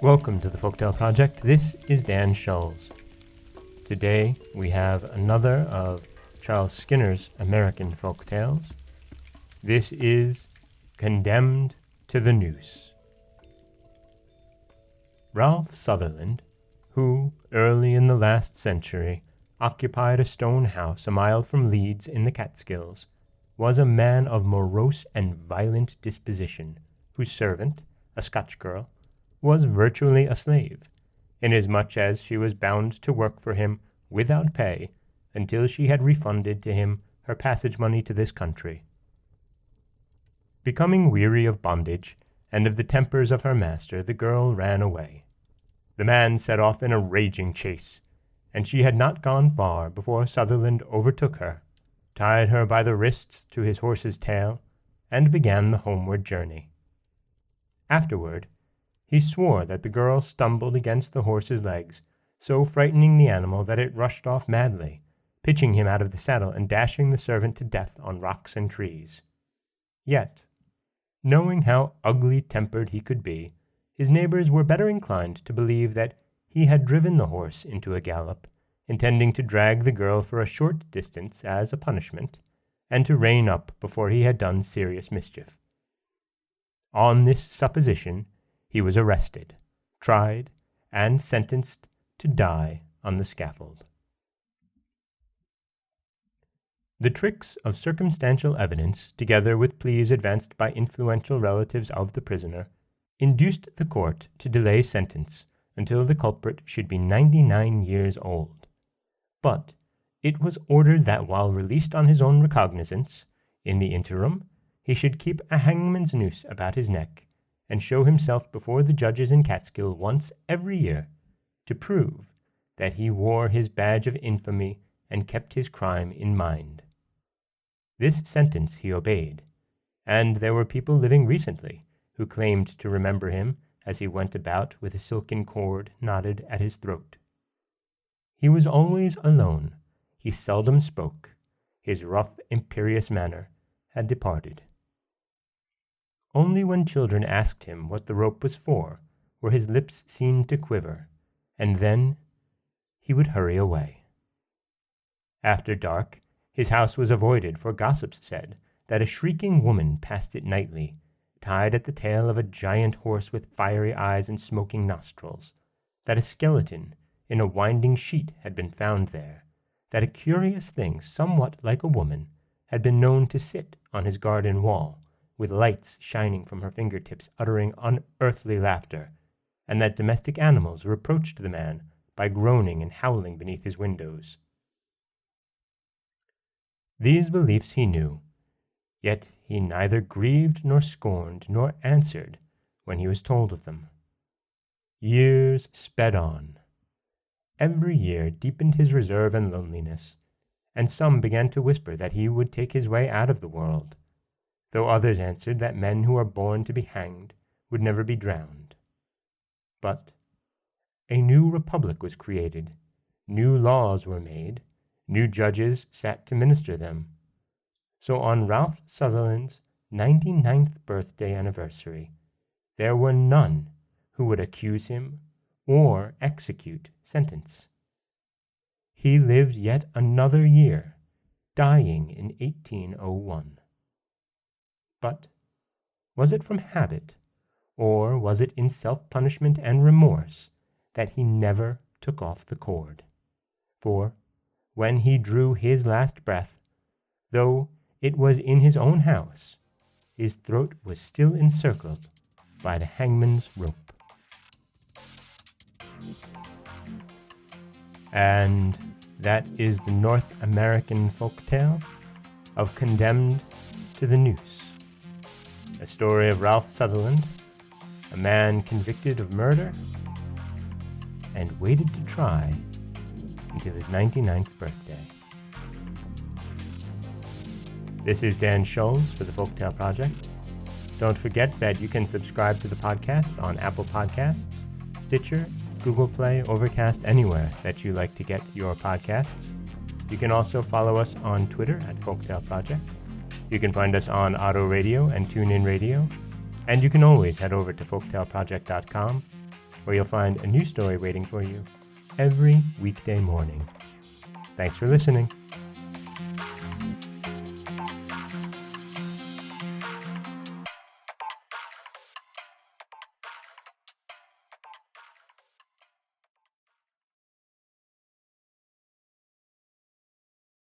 Welcome to the Folktale Project. This is Dan Schulz. Today we have another of Charles Skinner's American folk tales. This is Condemned to the Noose. Ralph Sutherland, who, early in the last century, occupied a stone house a mile from Leeds in the Catskills, was a man of morose and violent disposition, whose servant, a Scotch girl, was virtually a slave, inasmuch as she was bound to work for him without pay until she had refunded to him her passage money to this country. Becoming weary of bondage and of the tempers of her master, the girl ran away. The man set off in a raging chase, and she had not gone far before Sutherland overtook her, tied her by the wrists to his horse's tail, and began the homeward journey. Afterward, he swore that the girl stumbled against the horse's legs, so frightening the animal that it rushed off madly, pitching him out of the saddle and dashing the servant to death on rocks and trees. Yet, knowing how ugly-tempered he could be, his neighbors were better inclined to believe that he had driven the horse into a gallop, intending to drag the girl for a short distance as a punishment, and to rein up before he had done serious mischief. On this supposition, he was arrested, tried, and sentenced to die on the scaffold. The tricks of circumstantial evidence, together with pleas advanced by influential relatives of the prisoner, induced the court to delay sentence until the culprit should be 99 years old. But it was ordered that while released on his own recognizance, in the interim, he should keep a hangman's noose about his neck, and show himself before the judges in Catskill once every year, to prove that he wore his badge of infamy and kept his crime in mind. This sentence he obeyed, and there were people living recently who claimed to remember him as he went about with a silken cord knotted at his throat. He was always alone, he seldom spoke, his rough, imperious manner had departed. Only when children asked him what the rope was for were his lips seen to quiver, and then he would hurry away. After dark, his house was avoided, for gossips said that a shrieking woman passed it nightly, tied at the tail of a giant horse with fiery eyes and smoking nostrils, that a skeleton in a winding sheet had been found there, that a curious thing somewhat like a woman had been known to sit on his garden wall, with lights shining from her fingertips, uttering unearthly laughter, and that domestic animals reproached the man by groaning and howling beneath his windows. These beliefs he knew, yet he neither grieved nor scorned nor answered when he was told of them. Years sped on. Every year deepened his reserve and loneliness, and some began to whisper that he would take his way out of the world, though others answered that men who are born to be hanged would never be drowned. But a new republic was created, new laws were made, new judges sat to minister them. So on Ralph Sutherland's 99th birthday anniversary, there were none who would accuse him or execute sentence. He lived yet another year, dying in 1801. But was it from habit, or was it in self-punishment and remorse that he never took off the cord? For when he drew his last breath, though it was in his own house, his throat was still encircled by the hangman's rope. And that is the North American folktale of Condemned to the Noose, a story of Ralph Sutherland, a man convicted of murder and waited to try until his 99th birthday. This is Dan Schulz for the Folktale Project. Don't forget that you can subscribe to the podcast on Apple Podcasts, Stitcher, Google Play, Overcast, anywhere that you like to get your podcasts. You can also follow us on Twitter at Folktale Project. You can find us on Auto Radio and TuneIn Radio. And you can always head over to folktaleproject.com, where you'll find a new story waiting for you every weekday morning. Thanks for listening.